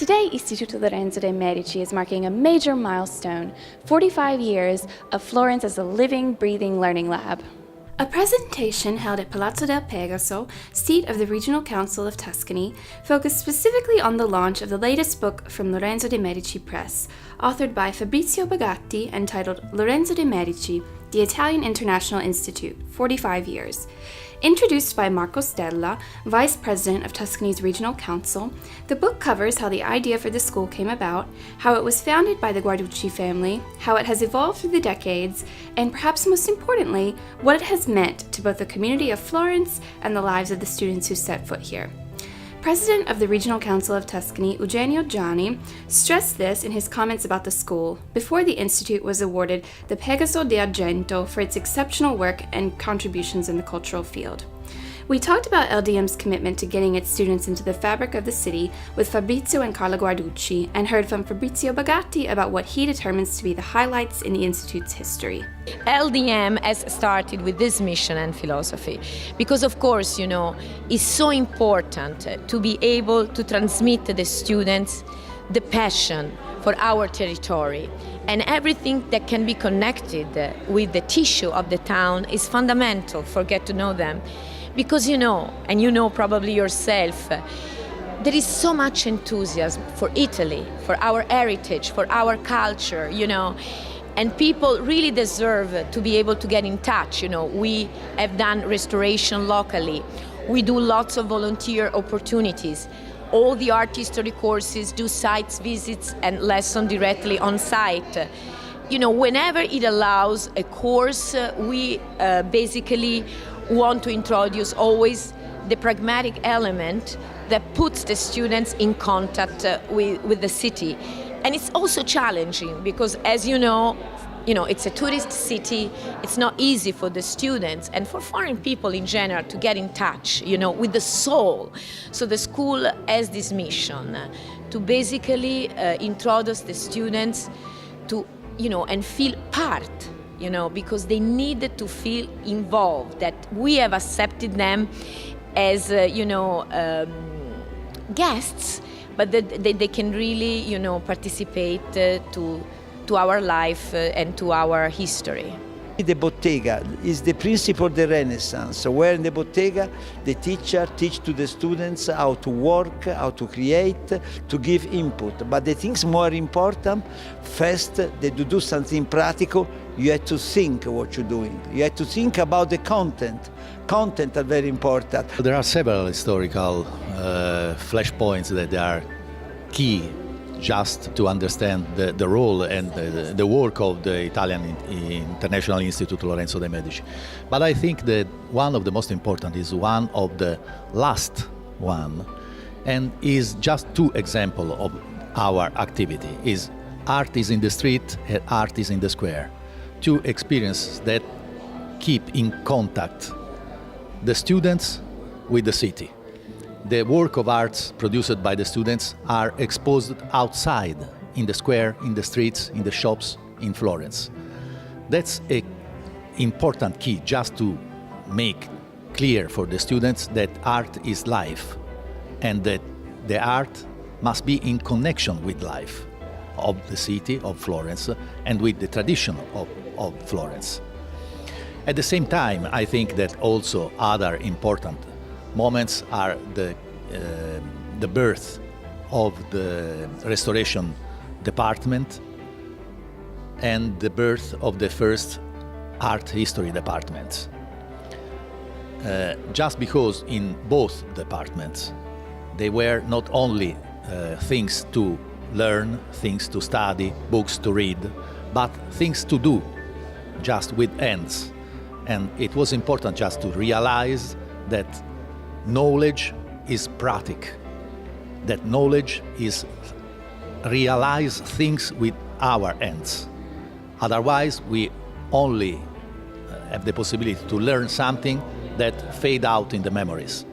Today, Istituto Lorenzo de Medici is marking a major milestone, 45 years of Florence as a living, breathing learning lab. A presentation held at Palazzo del Pegaso, seat of the Regional Council of Tuscany, focused specifically on the launch of the latest book from Lorenzo de Medici Press, authored by Fabrizio Bagatti and titled Lorenzo de Medici, the Italian International Institute, 45 Years. Introduced by Marco Stella, Vice President of Tuscany's Regional Council, the book covers how the idea for the school came about, how it was founded by the Guarducci family, how it has evolved through the decades, and perhaps most importantly, what it has meant to both the community of Florence and the lives of the students who set foot here. President of the Regional Council of Tuscany, Eugenio Gianni, stressed this in his comments about the school before the institute was awarded the Pegaso d'Argento for its exceptional work and contributions in the cultural field. We talked about LDM's commitment to getting its students into the fabric of the city with Fabrizio and Carla Guarducci, and heard from Fabrizio Bagatti about what he determines to be the highlights in the institute's history. LDM has started with this mission and philosophy because, of course, it's so important to be able to transmit to the students the passion for our territory, and everything that can be connected with the tissue of the town is fundamental for get to know them. Because and you know probably yourself, there is so much enthusiasm for Italy, for our heritage, for our culture, and people really deserve to be able to get in touch. We have done restoration locally. We do lots of volunteer opportunities. All the art history courses do sites visits and lesson directly on site. Whenever it allows a course, we basically want to introduce always the pragmatic element that puts the students in contact with the city. And it's also challenging because, as you know, it's a tourist city. It's not easy for the students and for foreign people in general to get in touch, with the soul. So the school has this mission to basically introduce the students to, and feel part, because they needed to feel involved, that we have accepted them as, guests, but that they can really, participate to our life and to our history. The bottega is the principle of the Renaissance, where in the bottega the teacher teach to the students how to work, how to create, to give input. But the things more important, first, that to do something practical, you have to think what you're doing. You have to think about the content. Content are very important. There are several historical flashpoints that are key just to understand the role and the work of the Italian International Institute Lorenzo de Medici. But I think that one of the most important is one of the last one, and is just two examples of our activity. Is art is in the street, and art is in the square. Two experiences that keep in contact the students with the city. The work of arts produced by the students are exposed outside, in the square, in the streets, in the shops in Florence. That's an important key, just to make clear for the students that art is life, and that the art must be in connection with life of the city of Florence and with the tradition of Florence. At the same time, I think that also other important moments are the birth of the restoration department and the birth of the first art history department. Just because in both departments they were not only things to learn, things to study, books to read, but things to do, just with hands. And it was important just to realize that knowledge is practice, that knowledge is realize things with our hands. Otherwise, we only have the possibility to learn something that fade out in the memories.